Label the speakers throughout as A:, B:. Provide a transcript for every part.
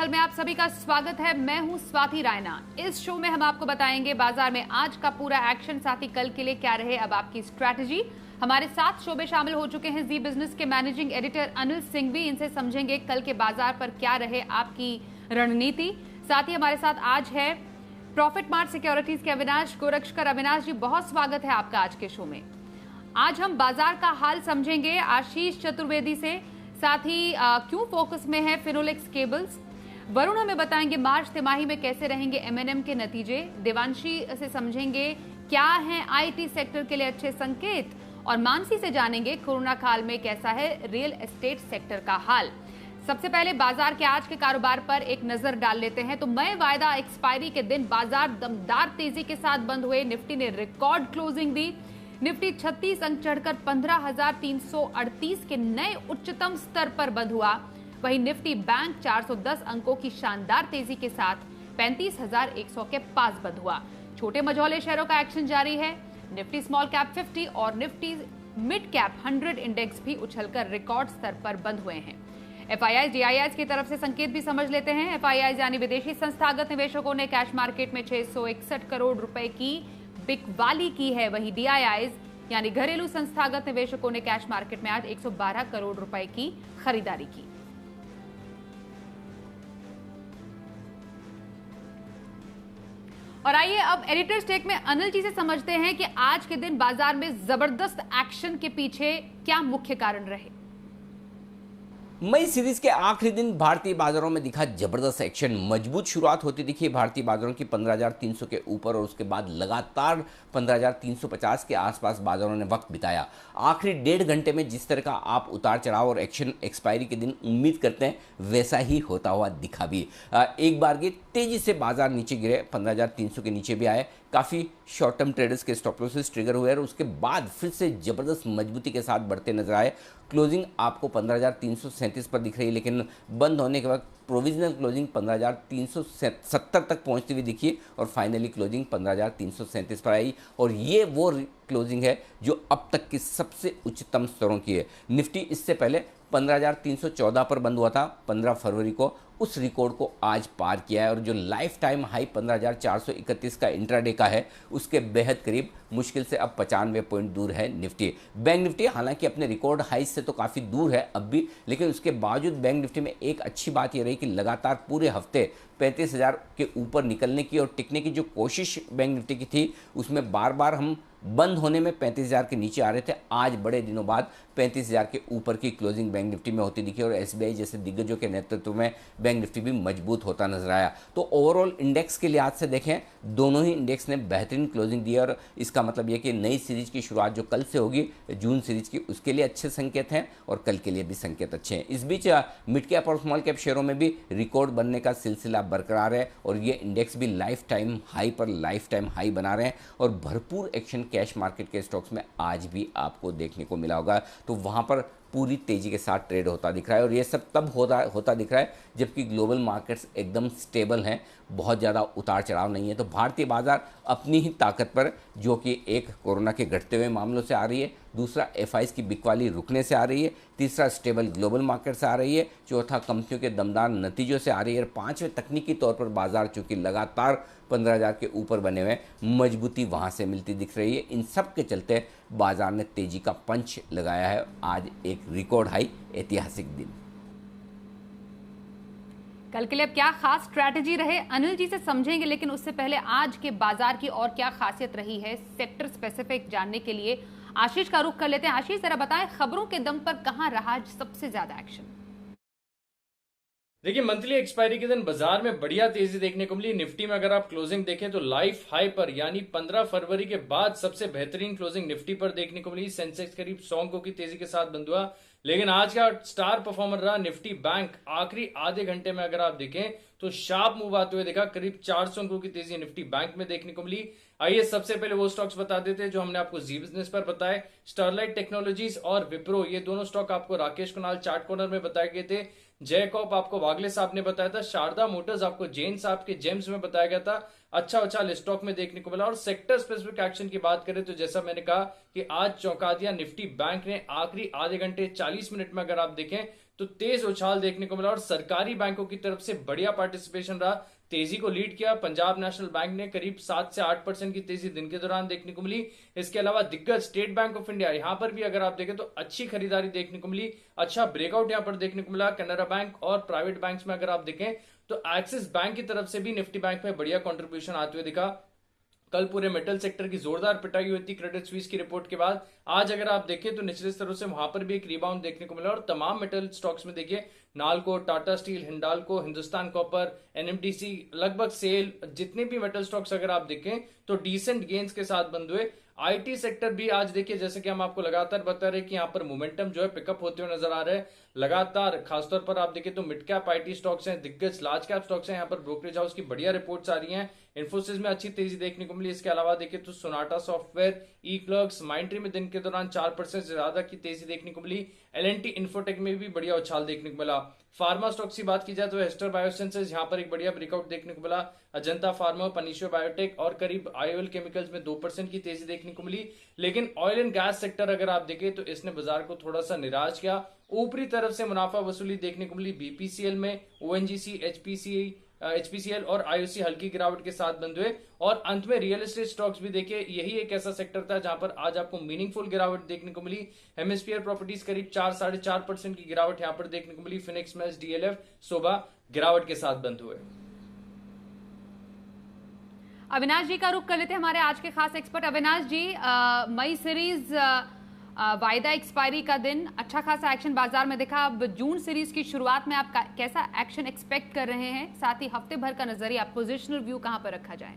A: कल में आप सभी का स्वागत है। मैं हूं स्वाति रायना। इस शो में हम आपको बताएंगे बाजार में आज का पूरा एक्शन, साथ ही कल के लिए क्या रहे अब आपकी स्ट्रैटेजी। हमारे साथ शो में शामिल हो चुके हैं जी बिजनेस के मैनेजिंग एडिटर अनिल सिंघवी। इनसे समझेंगे कल के बाजार पर क्या रहे आपकी रणनीति। साथ ही हमारे साथ आज है प्रॉफिट मार्ट सिक्योरिटीज के अविनाश गोरक्षकर। अविनाश जी, बहुत स्वागत है आपका आज के शो में। आज हम बाजार का हाल समझेंगे आशीष चतुर्वेदी से, साथ ही क्यों फोकस में है फिनोलेक्स केबल्स। वरुण हमें बताएंगे मार्च तिमाही में कैसे रहेंगे एमएनएम के नतीजे। देवांशी से समझेंगे क्या है आईटी सेक्टर के लिए अच्छे संकेत, और मानसी से जानेंगे कोरोना काल में कैसा है रियल एस्टेट सेक्टर का हाल। सबसे पहले बाजार के आज के कारोबार पर एक नजर डाल लेते हैं। तो मई वायदा एक्सपायरी के दिन बाजार दमदार तेजी के साथ बंद हुए। निफ्टी ने रिकॉर्ड क्लोजिंग दी। निफ्टी 36 अंक चढ़कर 15,338 के नए उच्चतम स्तर पर बंद हुआ। वहीं निफ्टी बैंक 410 अंकों की शानदार तेजी के साथ 35,100 के पास बंद हुआ। छोटे मझौले शेयरों का एक्शन जारी है। निफ्टी स्मॉल कैप 50 और निफ्टी मिड कैप 100 इंडेक्स भी उछलकर रिकॉर्ड स्तर पर बंद हुए हैं। एफआईआई जीआईआईज की तरफ से संकेत भी समझ लेते हैं। एफआईआई यानी विदेशी संस्थागत निवेशकों ने कैश मार्केट में 661 करोड़ रुपए की बिकवाली की है। वहीं डीआईआईज यानी घरेलू संस्थागत निवेशकों ने कैश मार्केट में आज 112 करोड़ रुपए की खरीदारी की। और आइए अब एडिटर्स टेक में अनिल जी से समझते हैं कि आज के दिन बाजार में जबरदस्त एक्शन के पीछे क्या मुख्य कारण रहे।
B: मई सीरीज के आखिरी दिन भारतीय बाजारों में दिखा जबरदस्त एक्शन। मजबूत शुरुआत होती दिखी भारतीय बाजारों की 15,300 के ऊपर, और उसके बाद लगातार 15,350 के आसपास बाजारों ने वक्त बिताया। आखिरी 1.5 घंटे में जिस तरह का आप उतार चढ़ाव और एक्शन एक्सपायरी के दिन उम्मीद करते हैं, वैसा ही होता हुआ दिखा भी। एक बार की तेजी से बाजार नीचे गिरे, 15,300 के नीचे भी आए। काफ़ी शॉर्ट टर्म ट्रेडर्स के स्टॉप लॉसेस ट्रिगर हुए और उसके बाद फिर से ज़बरदस्त मजबूती के साथ बढ़ते नजर आए। क्लोजिंग आपको 15,337 पर दिख रही है, लेकिन बंद होने के वक्त प्रोविजनल क्लोजिंग 15,370 तक पहुंचती हुई दिखी और फाइनली क्लोजिंग 15,337 पर आई। और ये वो क्लोजिंग है जो अब तक की सबसे उच्चतम स्तरों की है। निफ्टी इससे पहले 15,314 पर बंद हुआ था 15 फरवरी को, उस रिकॉर्ड को आज पार किया है। और जो लाइफ टाइम हाई 15,431 का इंट्राडे का है, उसके बेहद करीब, मुश्किल से अब 95 पॉइंट दूर है निफ्टी। बैंक निफ्टी हालांकि अपने रिकॉर्ड हाई से तो काफ़ी दूर है अब भी, लेकिन उसके बावजूद बैंक निफ्टी में एक अच्छी बात यह रही कि लगातार पूरे हफ्ते 35,000 के ऊपर निकलने की और टिकने की जो कोशिश बैंक निफ्टी की थी, उसमें बार बार हम बंद होने में 35,000 के नीचे आ रहे थे। आज बड़े दिनों बाद 35,000 के ऊपर की क्लोजिंग बैंक निफ्टी में होती दिखी और एसबीआई जैसे दिग्गजों के नेतृत्व में बैंक निफ्टी भी मजबूत होता नजर आया। तो ओवरऑल इंडेक्स के लिहाज से देखें, दोनों ही इंडेक्स ने बेहतरीन क्लोजिंग दी और इसका मतलब यह कि नई सीरीज की शुरुआत जो कल से होगी जून सीरीज की, उसके लिए अच्छे संकेत हैं और कल के लिए भी संकेत अच्छे हैं। इस बीच मिड कैप और स्मॉल कैप शेयरों में भी रिकॉर्ड बनने का सिलसिला बरकरार है और ये इंडेक्स भी लाइफ टाइम हाई पर लाइफ टाइम हाई बना रहे हैं और भरपूर एक्शन कैश मार्केट के स्टॉक्स में आज भी आपको देखने को मिला होगा। तो वहां पर पूरी तेजी के साथ ट्रेड होता दिख रहा है और ये सब तब होता दिख रहा है जबकि ग्लोबल मार्केट्स एकदम स्टेबल हैं, बहुत ज़्यादा उतार चढ़ाव नहीं है। तो भारतीय बाजार अपनी ही ताकत पर, जो कि एक कोरोना के घटते हुए मामलों से आ रही है, दूसरा एफआईज की बिकवाली रुकने से आ रही है, तीसरा स्टेबल ग्लोबल मार्केट से आ रही है, चौथा कंपनियों के दमदार नतीजों से आ रही है और पांचवें तकनीकी तौर पर बाजार चूंकि लगातार 15,000 के ऊपर बने हुए, मजबूती वहां से मिलती दिख रही है। इन सब के चलते बाजार ने तेजी का पंच लगाया है। आज एक रिकॉर्ड हाई ऐतिहासिक दिन।
A: कल के लिए अब क्या खास स्ट्रैटेजी रहे अनिल जी से समझेंगे, लेकिन उससे पहले आज के बाजार की और क्या खासियत रही है सेक्टर स्पेसिफिक जानने के लिए आशीष का रुख कर लेते हैं। आशीष, जरा बताएं खबरों के दम पर कहां रहा सबसे ज्यादा एक्शन।
C: देखिए, मंथली एक्सपायरी के दिन बाजार में बढ़िया तेजी देखने को मिली। निफ्टी में अगर आप क्लोजिंग देखें तो लाइफ हाई पर यानी 15 फरवरी के बाद सबसे बेहतरीन क्लोजिंग निफ्टी पर देखने को मिली। सेंसेक्स करीब 100 अंकों की तेजी के साथ बंद हुआ, लेकिन आज का स्टार परफॉर्मर रहा निफ्टी बैंक। आखिरी आधे घंटे में अगर आप देखें तो शार्प मूव आते हुए देखा, करीब 400 अंकों की तेजी निफ्टी बैंक में देखने को मिली। आइए सबसे पहले वो स्टॉक्स बता देते हैं जो हमने आपको जी बिजनेस पर बताए। स्टरलाइट टेक्नोलॉजीज और विप्रो, ये दोनों स्टॉक आपको राकेश कुणाल चार्ट कॉर्नर में बताए गए थे। जयकॉप आपको वागले साहब ने बताया था। शारदा मोटर्स आपको जैन साहब के जेम्स में बताया गया था। अच्छा उछाल स्टॉक में देखने को मिला। और सेक्टर स्पेसिफिक एक्शन की बात करें तो जैसा मैंने कहा कि आज चौंका दिया निफ्टी बैंक ने। आखिरी आधे घंटे 40 मिनट में अगर आप देखें तो तेज उछाल देखने को मिला और सरकारी बैंकों की तरफ से बढ़िया पार्टिसिपेशन रहा। तेजी को लीड किया पंजाब नेशनल बैंक ने, करीब 7 से 8% की तेजी दिन के दौरान देखने को मिली। इसके अलावा दिग्गज स्टेट बैंक ऑफ इंडिया, यहां पर भी अगर आप देखें तो अच्छी खरीदारी देखने को मिली, अच्छा ब्रेकआउट यहां पर देखने को मिला। कैनरा बैंक और प्राइवेट बैंक्स में अगर आप देखें तो एक्सिस बैंक की तरफ से भी निफ्टी बैंक में बढ़िया कंट्रीब्यूशन आते हुए दिखा। कल पूरे मेटल सेक्टर की जोरदार पिटाई हुई थी क्रेडिट स्विस की रिपोर्ट के बाद। आज अगर आप देखें तो निचले स्तरों से वहां पर भी एक रिबाउंड देखने को मिला और तमाम मेटल स्टॉक्स में देखिए NALCO, Tata steel, Hindalco, Hindustan copper, NMDC, लगभग सेल, जितने भी मेटल स्टॉक्स अगर आप देखें तो डिसेंट गेन्स के साथ बंद हुए। आईटी सेक्टर भी आज देखिए, जैसे कि हम आपको लगातार बता रहे हैं कि यहां पर मोमेंटम जो है पिकअप होते हुए नजर आ रहे हैं लगातार। खासतौर पर आप देखिए तो मिड कैप आईटी स्टॉक्स हैं, दिग्गज लार्ज कैप स्टॉक्स हैं, यहाँ पर ब्रोकरेज हाउस की बढ़िया रिपोर्ट्स आ रही हैं। इन्फोसिस में अच्छी तेजी देखने को मिली। इसके अलावा देखिए तो सोनाटा सॉफ्टवेयर, ई क्लर्क्स, माइंट्री में दिन के दौरान 4% से ज्यादा की तेजी देखने को मिली। एलएनटी इन्फोटेक में भी बढ़िया उछाल देखने को मिला। फार्मा स्टॉक्स की बात की जाए तो एस्टर बायोसेंसेस, यहाँ पर एक बढ़िया ब्रेकआउट देखने को मिला। अजंता फार्मा, पनीशियो बायोटेक और करीब आईओएल केमिकल्स में 2% की तेजी देखने को मिली। लेकिन ऑयल एंड गैस सेक्टर अगर आप देखें तो इसने बाजार को थोड़ा सा निराश किया। ऊपरी तरफ से मुनाफा वसूली देखने को मिली बीपीसीएल में, ओएनजीसी, एचपीसीएल और आईओसी हल्की गिरावट के साथ बंद हुए। और अंत में रियल एस्टेट स्टॉक्स भी देखिए, यही एक ऐसा सेक्टर था जहां पर आज आपको मीनिंगफुल गिरावट देखने को मिली। हेमिस्फीयर प्रॉपर्टीज करीब 4-4.5% की गिरावट यहां पर देखने को मिली। फिनिक्स मैच, डीएलएफ, सोबा गिरावट के साथ बंद हुए।
A: अविनाश जी का रुख कर लेते हैं हमारे आज के खास एक्सपर्ट। अविनाश जी, मई सीरीज वायदा एक्सपायरी का दिन, अच्छा खासा एक्शन बाजार में दिखा। अब जून सीरीज की शुरुआत में आप कैसा एक्शन एक्सपेक्ट कर रहे हैं? साथ ही हफ्ते भर का नजरिया, पोजिशनल व्यू कहां पर रखा जाए?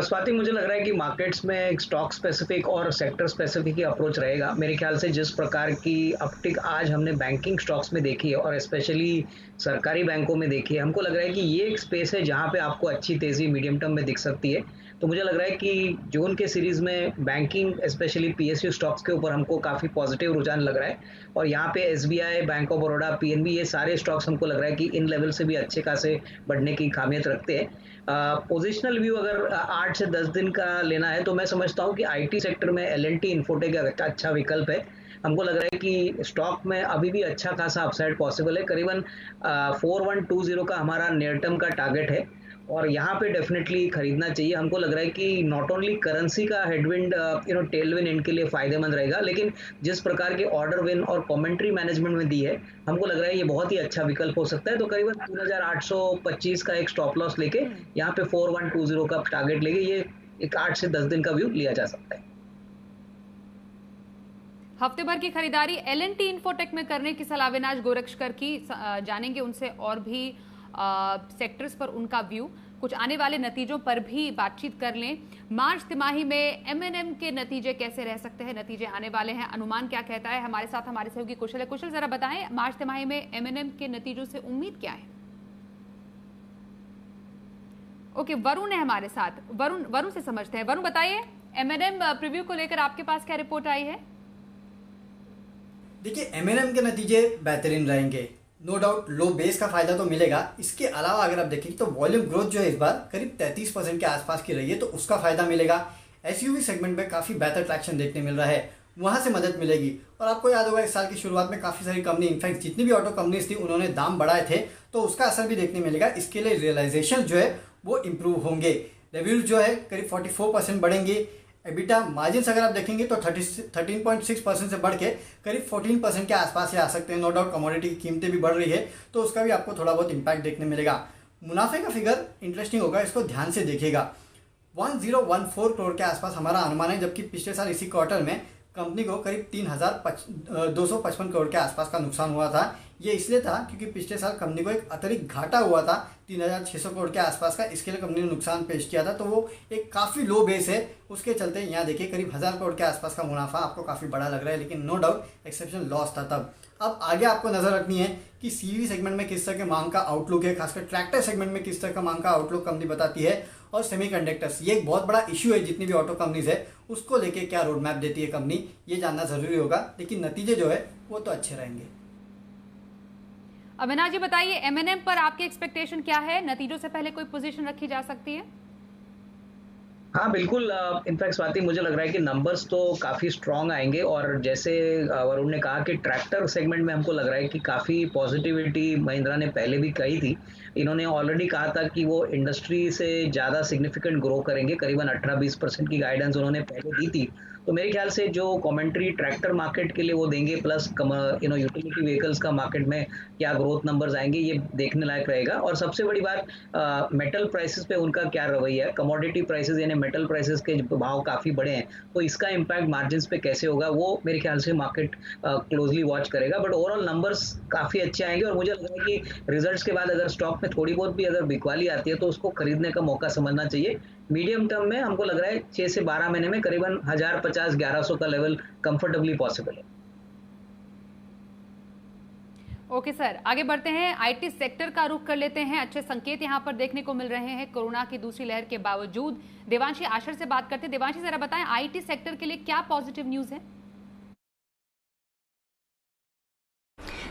D: स्वाति, मुझे लग रहा है कि मार्केट्स में एक स्टॉक स्पेसिफिक और सेक्टर स्पेसिफिक ही अप्रोच रहेगा। मेरे ख्याल से जिस प्रकार की अपटिक आज हमने बैंकिंग स्टॉक्स में देखी है और स्पेशली सरकारी बैंकों में देखी है, हमको लग रहा है कि ये एक स्पेस है जहां पे आपको अच्छी तेजी मीडियम टर्म में दिख सकती है। तो मुझे लग रहा है कि जून के सीरीज में बैंकिंग स्पेशली पीएसयू स्टॉक्स के ऊपर हमको काफ़ी पॉजिटिव रुझान लग रहा है। और यहाँ पे SBI, bank of Baroda, PNB, ये सारे स्टॉक्स हमको लग रहा है कि इन लेवल से भी अच्छे खासे बढ़ने की खामियत रखते हैं। पोजिशनल व्यू अगर 8 से 10 दिन का लेना है तो मैं समझता हूँ कि आईटी सेक्टर में एलएनटी इन्फोटेक का अच्छा विकल्प है। हमको लग रहा है कि स्टॉक में अभी भी अच्छा खासा अपसाइड पॉसिबल है। करीबन 4120 का हमारा नियर टर्म का टारगेट है और यहाँ पे डेफिनेटली खरीदना चाहिए। हमको लग रहा है कि नॉट ओनली करेंसी का हेडविंड टेलविंड इनके लिए फायदेमंद रहेगा, लेकिन जिस प्रकार के ऑर्डर विन और कमेंट्री मैनेजमेंट में दी है, हमको लग रहा है ये बहुत ही अच्छा विकल्प हो सकता है। तो करीबन 3825 का एक स्टॉप लॉस लेके यहाँ पे 4120 का टारगेट लेके ये एक 8 से 10 दिन का व्यू लिया जा सकता है।
A: हफ्ते भर की खरीदारी एलएनटी इन्फोटेक में करने की सलाह अविनाश गोरक्षकर की, जानेंगे उनसे और भी सेक्टर्स पर उनका व्यू, कुछ आने वाले नतीजों पर भी बातचीत कर लें। मार्च तिमाही में एमएनएम के नतीजे कैसे रह सकते हैं? नतीजे आने वाले हैं, अनुमान क्या कहता है? हमारे साथ हमारे सहयोगी कुशल है। कुशल, जरा बताएं, मार्च तिमाही में एमएनएम के नतीजों से उम्मीद क्या है? ओके, वरुण है हमारे साथ। वरुण से समझते हैं। वरुण बताइए, एमएनएम प्रीव्यू को लेकर आपके पास क्या रिपोर्ट आई है?
E: देखिए, एमएनएम के नतीजे बेहतरीन रहेंगे, नो डाउट। लो बेस का फायदा तो मिलेगा। इसके अलावा अगर आप देखें तो वॉल्यूम ग्रोथ जो है इस बार करीब 33% के आसपास की रही है, तो उसका फायदा मिलेगा। एसयूवी सेगमेंट में काफ़ी बेहतर ट्रैक्शन देखने मिल रहा है, वहाँ से मदद मिलेगी। और आपको याद होगा इस साल की शुरुआत में काफ़ी सारी कंपनी, इनफैक्ट जितनी भी ऑटो कंपनीज थी, उन्होंने दाम बढ़ाए थे, तो उसका असर भी देखने मिलेगा। इसके लिए रियलाइजेशन जो है वो इम्प्रूव होंगे। रेवेन्यू जो है करीब 44% बढ़ेंगे। एबिटा मार्जिन अगर आप देखेंगे तो 13.6% से बढ़ के करीब 14% के आसपास ही आ सकते हैं। नो डाउट कमोडिटी की कीमतें भी बढ़ रही है, तो उसका भी आपको थोड़ा बहुत इम्पैक्ट देखने मिलेगा। मुनाफे का फिगर इंटरेस्टिंग होगा, इसको ध्यान से देखिएगा। 1014 करोड़ के आसपास हमारा अनुमान है, जबकि पिछले साल इसी क्वार्टर में कंपनी को करीब 3255 करोड़ के आसपास का नुकसान हुआ था। ये इसलिए था क्योंकि पिछले साल कंपनी को एक अतिरिक्त घाटा हुआ था 3600 करोड़ के आसपास का, इसके लिए कंपनी ने नुकसान पेश किया था। तो वो एक काफ़ी लो बेस है, उसके चलते यहाँ देखिए करीब 1000 करोड़ के आसपास का मुनाफा आपको काफ़ी बड़ा लग रहा है, लेकिन नो डाउट एक्सेप्शन लॉस था तब। अब आगे आपको नजर रखनी है कि सीवी सेगमेंट में किस तरह के मांग का आउटलुक है, खासकर ट्रैक्टर सेगमेंट में किस तरह का मांग का आउटलुक कंपनी बताती है, और सेमीकंडक्टर्स, ये एक बहुत बड़ा इश्यू है जितनी भी ऑटो कंपनीज है, उसको लेके क्या रोड मैप देती है कंपनी, ये जानना जरूरी होगा। लेकिन नतीजे जो है वो तो अच्छे रहेंगे।
A: अविनाश जी बताइए, एमएनएम पर आपकी एक्सपेक्टेशन क्या है? नतीजों से पहले कोई पोजीशन रखी जा सकती है?
D: हाँ बिल्कुल, इनफैक्ट स्वाति मुझे लग रहा है कि नंबर्स तो काफ़ी स्ट्रांग आएंगे, और जैसे वरुण ने कहा कि ट्रैक्टर सेगमेंट में हमको लग रहा है कि काफ़ी पॉजिटिविटी महिंद्रा ने पहले भी कही थी। इन्होंने ऑलरेडी कहा था कि वो इंडस्ट्री से ज़्यादा सिग्निफिकेंट ग्रो करेंगे, करीबन 18-20% की गाइडेंस उन्होंने पहले दी थी। तो मेरे ख्याल से जो कमेंट्री ट्रैक्टर मार्केट के लिए वो देंगे, प्लस यूटिलिटी व्हीकल्स का मार्केट में क्या ग्रोथ नंबर्स आएंगे, ये देखने लायक रहेगा। और सबसे बड़ी बात, मेटल प्राइसेस पे उनका क्या रवैया है, कमोडिटी प्राइसेस यानी मेटल प्राइसेस के भाव काफ़ी बड़े हैं, तो इसका इम्पैक्ट मार्जिन्स पे कैसे होगा वो मेरे ख्याल से मार्केट क्लोजली वॉच करेगा। बट ओवरऑल नंबर्स काफ़ी अच्छे आएंगे, और मुझे लग रहा है कि रिजल्ट्स के बाद अगर स्टॉक में थोड़ी बहुत भी अगर बिकवाली आती है तो उसको खरीदने का मौका समझना चाहिए। मीडियम टर्म में हमको लग रहा है 6 से 12 महीने में करीबन 1050-1100 का लेवल कंफर्टेबली पॉसिबल है।
A: ओके सर, आगे बढ़ते हैं, आईटी सेक्टर का रुख कर लेते हैं। अच्छे संकेत यहां पर देखने को मिल रहे हैं कोरोना की दूसरी लहर के बावजूद। देवांशी आशर से बात करते हैं। देवांशी, जरा बताएं आईटी सेक्टर के लिए क्या पॉजिटिव न्यूज है?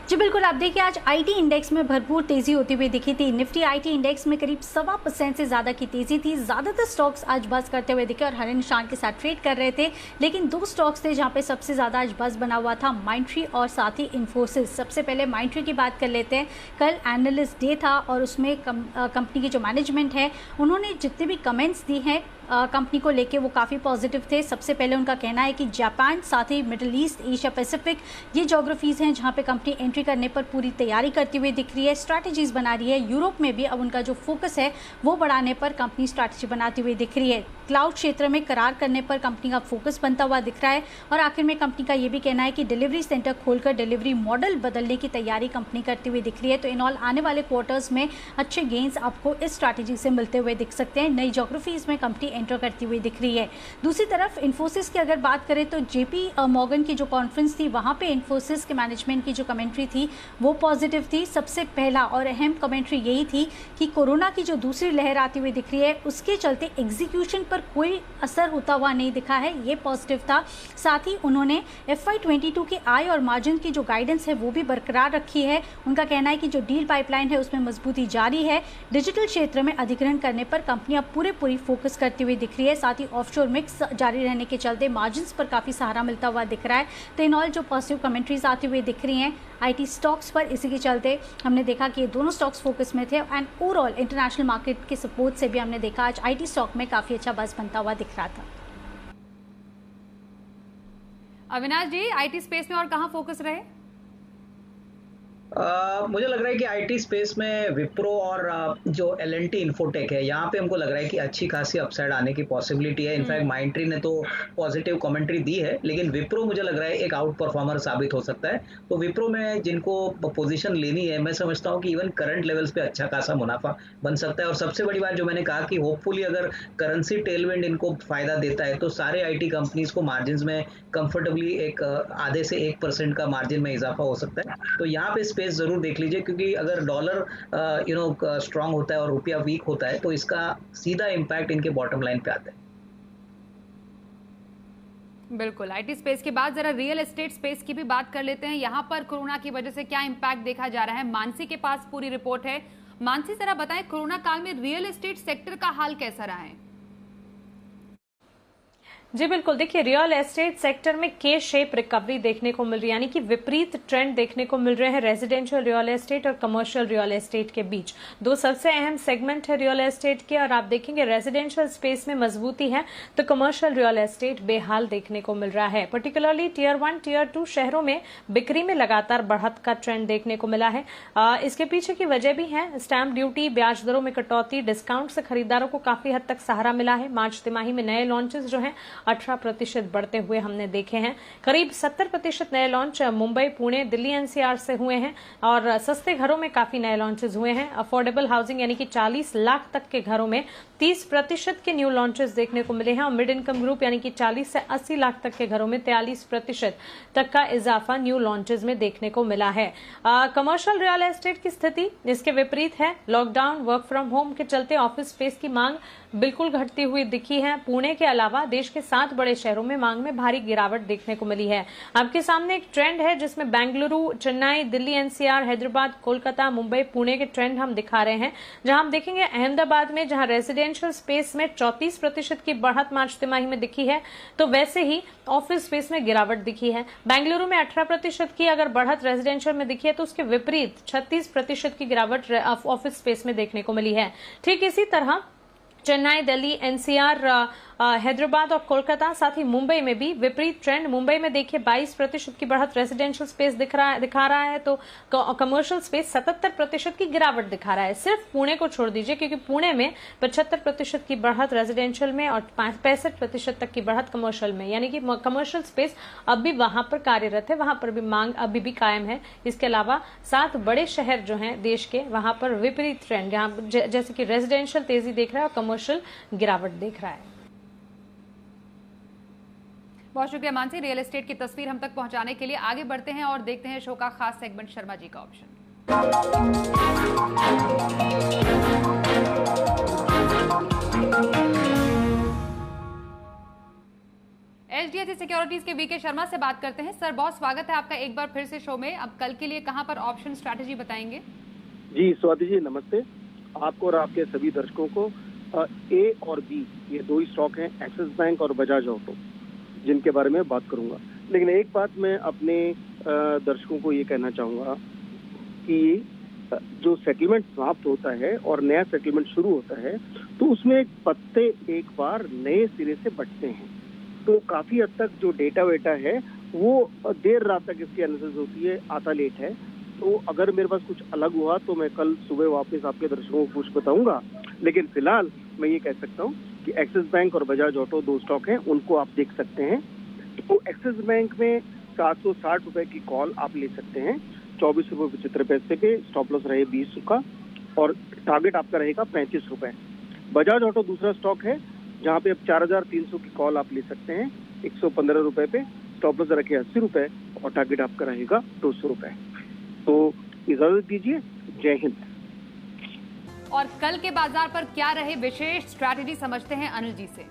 F: जी बिल्कुल, आप देखिए आज आईटी इंडेक्स में भरपूर तेजी होती हुई दिखी थी। निफ्टी आईटी इंडेक्स में करीब 1.25% से ज्यादा की तेजी थी। ज्यादातर स्टॉक्स आज बस करते हुए दिखे और हरे निशान के साथ ट्रेड कर रहे थे, लेकिन दो स्टॉक्स थे जहां पे सबसे ज्यादा आज बस बना हुआ था, माइंडट्री और साथ ही इन्फोसिस। सबसे पहले माइंडट्री की बात कर लेते हैं। कल एनालिस्ट डे था और उसमें कंपनी की जो मैनेजमेंट है उन्होंने जितने भी कमेंट्स दी हैं कंपनी को लेके वो काफ़ी पॉजिटिव थे। सबसे पहले उनका कहना है कि जापान, साथ ही मिडिल ईस्ट, एशिया पैसिफिक, ये जोग्राफीज़ हैं जहाँ पे कंपनी एंट्री करने पर पूरी तैयारी करती हुई दिख रही है, स्ट्रैटेजीज बना रही है। यूरोप में भी अब उनका जो फोकस है वो बढ़ाने पर कंपनी स्ट्रैटेजी बनाती हुई दिख रही है। क्लाउड क्षेत्र में करार करने पर कंपनी का फोकस बनता हुआ दिख रहा है। और आखिर में कंपनी का ये भी कहना है कि डिलीवरी सेंटर खोलकर डिलीवरी मॉडल बदलने की तैयारी कंपनी करती हुई दिख रही है। तो इन ऑल आने वाले क्वार्टर्स में अच्छे गेन्स आपको इस स्ट्रैटेजी से मिलते हुए दिख सकते हैं। नई जोग्राफीज में कंपनी एंटर करती हुई दिख रही है। दूसरी तरफ इन्फोसिस की अगर बात करें तो जेपी मॉर्गन की जो कॉन्फ्रेंस थी वहां पे इन्फोसिस के मैनेजमेंट की जो कमेंट्री थी वो पॉजिटिव थी। सबसे पहला और अहम कमेंट्री यही थी कि कोरोना की जो दूसरी लहर आती हुई दिख रही है उसके चलते एग्जीक्यूशन पर कोई असर होता हुआ नहीं दिखा है, ये पॉजिटिव था। साथ ही उन्होंने FY22 की आय और मार्जिन की जो गाइडेंस है वो भी बरकरार रखी है। उनका कहना है कि जो डील पाइपलाइन है उसमें मजबूती जारी है। डिजिटल क्षेत्र में अधिग्रहण करने पर कंपनी अब पूरी फोकस करती हुई दिख रही है। साथ ही ऑफशोर मिक्स जारी रहने के चलते मार्जिन्स पर काफ़ी सहारा मिलता हुआ दिख रहा है। तो इन ऑल जो पॉजिटिव कमेंट्रीज आती हुई दिख रही हैं आईटी स्टॉक्स पर, इसी के चलते हमने देखा कि ये दोनों स्टॉक्स फोकस में थे। एंड ओवरऑल इंटरनेशनल मार्केट के सपोर्ट से भी हमने देखा आज आईटी स्टॉक में काफ़ी अच्छा बज़ बनता हुआ दिख रहा था।
A: अविनाश जी, आईटी स्पेस में और कहां फोकस रहे?
D: मुझे लग रहा है कि आईटी स्पेस में विप्रो और जो L&T इन्फोटेक है यहाँ पे हमको लग रहा है कि अच्छी खासी अपसाइड आने की पॉसिबिलिटी है। इनफैक्ट माइंडट्री ने तो पॉजिटिव कमेंट्री दी है, लेकिन विप्रो मुझे लग रहा है एक आउट परफॉर्मर साबित हो सकता है। तो विप्रो में जिनको पोजीशन लेनी है, मैं समझता हूँ कि इवन करंट लेवल्स पे अच्छा खासा मुनाफा बन सकता है। और सबसे बड़ी बात जो मैंने कहा कि होपफुली अगर करेंसी टेलविंड इनको फायदा देता है तो सारे आईटी कंपनीज को मार्जिन में कंफर्टेबली एक आधे से 1% का मार्जिन में इजाफा हो सकता है। तो यहाँ पे स्पेस जरूर देख लीजिए, क्योंकि अगर डॉलर स्ट्रांग होता है और रुपया वीक होता है तो इसका सीधा इम्पैक्ट इनके बॉटम लाइन पे आता है।
A: बिल्कुल, आईटी स्पेस के बाद जरा रियल एस्टेट स्पेस की भी बात कर लेते हैं। यहां पर कोरोना की वजह से क्या इम्पैक्ट देखा जा रहा है, मानसी के पास पूरी रिपोर्ट है। मानसी, जरा बताएं कोरोना काल में रियल एस्टेट सेक्टर का हाल कैसा रहा है?
G: जी बिल्कुल, देखिए रियल एस्टेट सेक्टर में के शेप रिकवरी देखने को मिल रही है, यानी कि विपरीत ट्रेंड देखने को मिल रहे हैं रेजिडेंशियल रियल एस्टेट और कमर्शियल रियल एस्टेट के बीच। दो सबसे अहम सेगमेंट है रियल एस्टेट के, और आप देखेंगे रेजिडेंशियल स्पेस में मजबूती है तो कमर्शियल रियल एस्टेट बेहाल देखने को मिल रहा है। पर्टिकुलरली टियर 1 टियर 2 शहरों में बिक्री में लगातार बढ़त का ट्रेंड देखने को मिला है। इसके पीछे की वजह भी है स्टैंप ड्यूटी, ब्याज दरों में कटौती, डिस्काउंट से खरीदारों को काफी हद तक सहारा मिला है। मार्च तिमाही में नए लॉन्चेस जो है 18% बढ़ते हुए हमने देखे हैं। करीब 70% नए लॉन्च मुंबई, पुणे, दिल्ली एनसीआर से हुए हैं, और सस्ते घरों में काफी नए लॉन्चेस हुए हैं। अफोर्डेबल हाउसिंग यानी कि 40 लाख तक के घरों में 30% के न्यू लॉन्चेस देखने को मिले हैं, और मिड इनकम ग्रुप यानी कि 40 से 80 लाख तक के घरों में 43% तक का इजाफा न्यू लॉन्चेस में देखने को मिला है। कमर्शियल रियल एस्टेट की स्थिति इसके विपरीत है। लॉकडाउन, वर्क फ्रॉम होम के चलते ऑफिस स्पेस की मांग बिल्कुल घटती हुई दिखी है। पुणे के अलावा देश के 7 बड़े शहरों में मांग में भारी गिरावट देखने को मिली है। आपके सामने एक ट्रेंड है जिसमें बेंगलुरु, चेन्नई, दिल्ली एनसीआर, हैदराबाद, कोलकाता, मुंबई, पुणे के ट्रेंड हम दिखा रहे हैं। जहां हम देखेंगे अहमदाबाद में, जहां रेजिडेंशियल स्पेस में 34% की बढ़त मार्च तिमाही में दिखी है, तो वैसे ही ऑफिस स्पेस में गिरावट दिखी है। बेंगलुरु में 18% की अगर बढ़त रेजिडेंशियल में दिखी है, तो उसके विपरीत 36% की गिरावट ऑफिस स्पेस में देखने को मिली है। ठीक इसी तरह चेन्नई, दिल्ली एनसीआर, हैदराबाद और कोलकाता, साथ ही मुंबई में भी विपरीत ट्रेंड। मुंबई में देखिए 22% की बढ़त रेजिडेंशियल स्पेस दिखा रहा है, तो कमर्शियल स्पेस 77% की गिरावट दिखा रहा है। सिर्फ पुणे को छोड़ दीजिए, क्योंकि पुणे में 75% की बढ़त रेजिडेंशियल में और 65% तक की बढ़त कमर्शियल में, यानी कि कमर्शियल स्पेस अब भी वहां पर कार्यरत है, वहां पर भी मांग अभी भी कायम है। इसके अलावा 7 बड़े शहर जो हैं देश के, वहां पर विपरीत ट्रेंड, यहाँ जैसे कि रेजिडेंशियल तेजी देख रहा है और कमर्शियल गिरावट देख रहा है।
A: बहुत शुक्रिया मानसी, रियल एस्टेट की तस्वीर हम तक पहुंचाने के लिए। आगे बढ़ते हैं और देखते हैं शो का खास सेगमेंट शर्मा जी का ऑप्शन। HDFC सिक्योरिटीज के वीके शर्मा से बात करते हैं। सर, बहुत स्वागत है आपका एक बार फिर से शो में। अब कल के लिए कहां पर ऑप्शन स्ट्रैटेजी बताएंगे?
H: जी स्वाति जी नमस्ते, आपको और आपके सभी दर्शकों को। ए और बी ये 2 ही स्टॉक हैं, एक्सिस बैंक और बजाज ऑटो, जिनके बारे में बात करूंगा। लेकिन एक बात मैं अपने दर्शकों को ये कहना चाहूंगा कि जो सेटलमेंट समाप्त होता है और नया सेटलमेंट शुरू होता है, तो उसमें पत्ते एक बार नए सिरे से बटते हैं। तो काफी हद तक जो डेटा वेटा है वो देर रात तक इसकी एनालिसिस होती है, आता लेट है। तो अगर मेरे पास कुछ अलग हुआ तो मैं कल सुबह वापस आपके दर्शकों को कुछ बताऊंगा। लेकिन फिलहाल मैं ये कह सकता हूँ कि एक्सिस बैंक और बजाज ऑटो 2 स्टॉक हैं, उनको आप देख सकते हैं। तो एक्सिस बैंक में 760 रुपए की कॉल आप ले सकते हैं, 24 रुपए 75 पैसे पे, स्टॉप लॉस रहे 20 का और टारगेट आपका रहेगा 35 रुपए। बजाज ऑटो दूसरा स्टॉक है जहाँ पे अब 4300 की कॉल आप ले सकते हैं 115 रुपए पे, स्टॉप लॉस रखे 80 रुपए और टारगेट आपका रहेगा 200 रुपए। तो इजाजत दीजिए, जय हिंद।
A: और कल के बाजार पर क्या रहे विशेष स्ट्रैटेजी, समझते हैं अनिल जी से।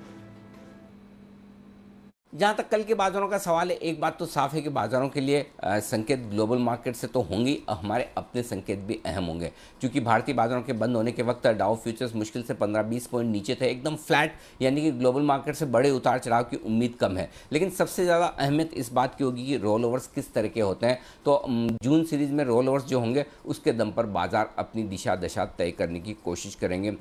B: जहाँ तक कल के बाजारों का सवाल है, एक बात तो साफ है कि बाजारों के लिए संकेत ग्लोबल मार्केट से तो होंगे, हमारे अपने संकेत भी अहम होंगे। क्योंकि भारतीय बाजारों के बंद होने के वक्त डाउ फ्यूचर्स मुश्किल से 15-20 पॉइंट नीचे थे, एकदम फ्लैट, यानी कि ग्लोबल मार्केट से बड़े उतार चढ़ाव की उम्मीद कम है। लेकिन सबसे ज़्यादा अहमियत इस बात की होगी कि रोल ओवर्स किस तरह के होते हैं। तो जून सीरीज में रोल ओवर्स जो होंगे उसके दम पर बाजार अपनी दिशा दशा तय करने की कोशिश करेंगे।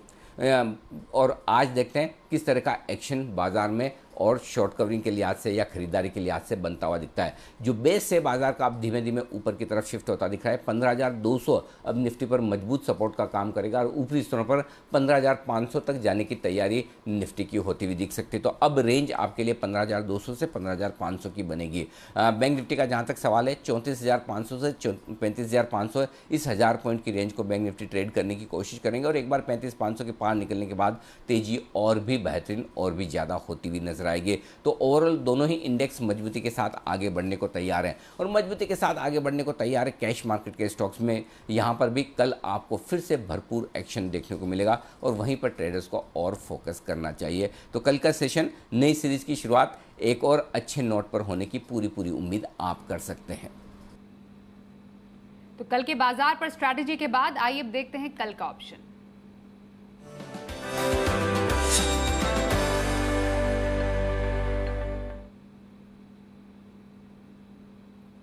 B: और आज देखते हैं किस तरह का एक्शन बाजार में और शॉर्ट कवरिंग के लिहाज से या खरीदारी के लिहाज से बनता हुआ दिखता है। जो बेस से बाजार का अब धीमे धीमे ऊपर की तरफ शिफ्ट होता दिख रहा है। 15,200 अब निफ्टी पर मजबूत सपोर्ट का काम करेगा और ऊपरी स्तरों पर 15,500 तक जाने की तैयारी निफ्टी की होती हुई दिख सकती है। तो अब रेंज आपके लिए 15,200 से 15,500 की बनेगी। बैंक निफ्टी का जहाँ तक सवाल है, 34,500 से 35,500 इस 1000 पॉइंट की रेंज को बैंक निफ्टी ट्रेड करने की कोशिश करेंगे और एक बार 35,500 के पार निकलने के बाद तेजी और भी बेहतरीन और भी ज़्यादा होती हुई नजर आएगी। तो ओवरऑल दोनों ही इंडेक्स मजबूती के साथ आगे बढ़ने को तैयार हैं और मजबूती के साथ आगे बढ़ने को तैयार है कैश मार्केट के स्टॉक्स में। यहां पर भी कल आपको फिर से भरपूर एक्शन देखने को मिलेगा और वहीं पर ट्रेडर्स को और फोकस करना चाहिए। तो कल का सेशन नई सीरीज की शुरुआत एक और अच्छे नोट पर होने की पूरी उम्मीद आप कर सकते हैं।
A: तो कल के बाजार पर स्ट्रैटेजी के बाद आइए अब देखते हैं कल का ऑप्शन।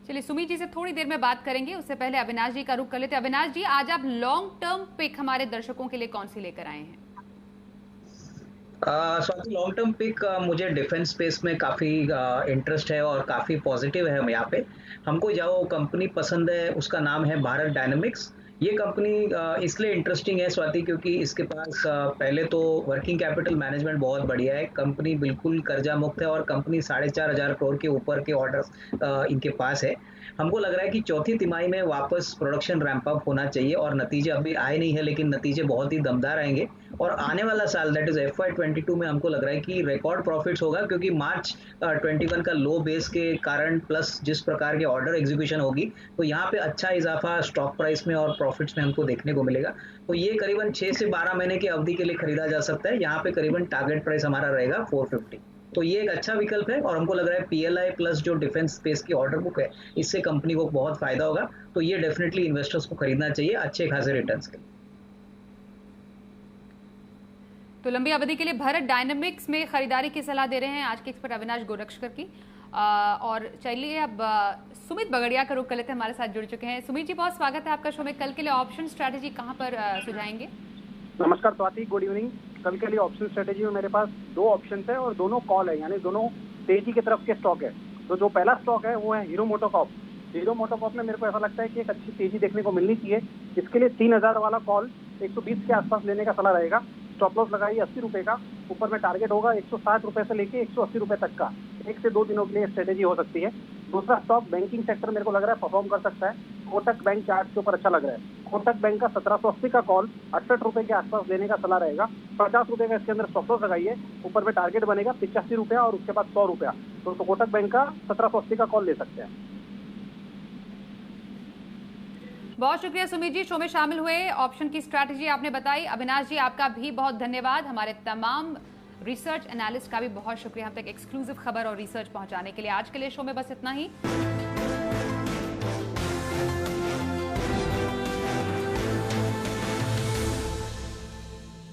A: चलिए सुमित जी से थोड़ी देर में बात करेंगे, उससे पहले अविनाश जी का रुख कर लेते हैं। अविनाश जी, आज आप लॉन्ग टर्म पिक हमारे दर्शकों के लिए कौन सी लेकर आए हैं?
D: लॉन्ग टर्म पिक मुझे डिफेंस स्पेस में काफ़ी इंटरेस्ट है और काफ़ी पॉजिटिव है। हम यहाँ पे हमको जो कंपनी पसंद है उसका नाम है भारत डायनामिक्स। ये कंपनी इसलिए इंटरेस्टिंग है स्वाति, क्योंकि इसके पास पहले तो वर्किंग कैपिटल मैनेजमेंट बहुत बढ़िया है, कंपनी बिल्कुल कर्जा मुक्त है और कंपनी 4,500 करोड़ के ऊपर के ऑर्डर इनके पास है। हमको लग रहा है कि चौथी तिमाही में वापस प्रोडक्शन रैंप अप होना चाहिए और नतीजे अभी आए नहीं है, लेकिन नतीजे बहुत ही दमदार आएंगे और आने वाला साल दैट इज FY22 में हमको लग रहा है कि रिकॉर्ड प्रॉफिट्स होगा, क्योंकि मार्च 21 का लो बेस के कारण प्लस जिस प्रकार के ऑर्डर एग्जीक्यूशन होगी तो यहाँ पे अच्छा इजाफा स्टॉक प्राइस में और प्रॉफिट्स में हमको देखने को मिलेगा। तो ये करीबन 6 से 12 महीने की अवधि के लिए खरीदा जा सकता है। यहाँ पे करीबन टारगेट प्राइस हमारा रहेगा 450। तो ये एक अच्छा विकल्प है और हमको लग रहा है PLI प्लस जो डिफेंस स्पेस की ऑर्डर बुक है, इससे कंपनी को बहुत फायदा होगा। तो ये डेफिनेटली इन्वेस्टर्स को खरीदना चाहिए अच्छे खासे रिटर्न्स के।
A: तो लंबी अवधि के लिए भारत डायनामिक्स में खरीदारी की सलाह दे रहे हैं आज के एक्सपर्ट अविनाश गोरक्षकर की। और चलिए अब सुमित बगड़िया का रुख कर लेते हैं, हमारे साथ जुड़ चुके हैं। सुमित जी, बहुत स्वागत है आपका शो में। कल के लिए ऑप्शन स्ट्रैटेजी कहां पर सुझाएंगे?
I: नमस्कार स्वाति, गुड इवनिंग। कल के लिए ऑप्शन स्ट्रेटेजी में मेरे पास 2 ऑप्शन है और दोनों कॉल है, यानी दोनों तेजी की तरफ के स्टॉक है। तो जो पहला स्टॉक है वो है हीरो मोटोकॉर्प। हीरो मोटोकॉर्प में मेरे को ऐसा लगता है कि एक अच्छी तेजी देखने को मिलनी चाहिए। इसके लिए 3000 वाला कॉल 120 के आसपास लेने का सलाह रहेगा। स्टॉप लॉस लगाइए 80 रुपए का, ऊपर में टारगेट होगा 160 रुपए से लेके 180 रुपए तक का। 1 से 2 दिनों के लिए स्ट्रेटेजी हो सकती है। दूसरा स्टॉक बैंकिंग सेक्टर मेरे को लग रहा है परफॉर्म कर सकता है। कोटक बैंक चार्ट के ऊपर अच्छा लग रहा है। कोटक बैंक का 1780 का कॉल 68 रुपए के आसपास लेने का सलाह रहेगा। 50 रुपए का इसके अंदर स्टॉप लॉस लगाइए, ऊपर में टारगेट बनेगा 85 रुपया और उसके बाद 100 रुपया। तो कोटक बैंक का 1780 का कॉल ले सकते हैं।
A: बहुत शुक्रिया सुमित जी, शो में शामिल हुए, ऑप्शन की स्ट्रैटेजी आपने बताई। अविनाश जी, आपका भी बहुत धन्यवाद। हमारे तमाम रिसर्च एनालिस्ट का भी बहुत शुक्रिया हम तक एक्सक्लूसिव खबर और रिसर्च पहुंचाने के लिए। आज के लिए शो में बस इतना ही।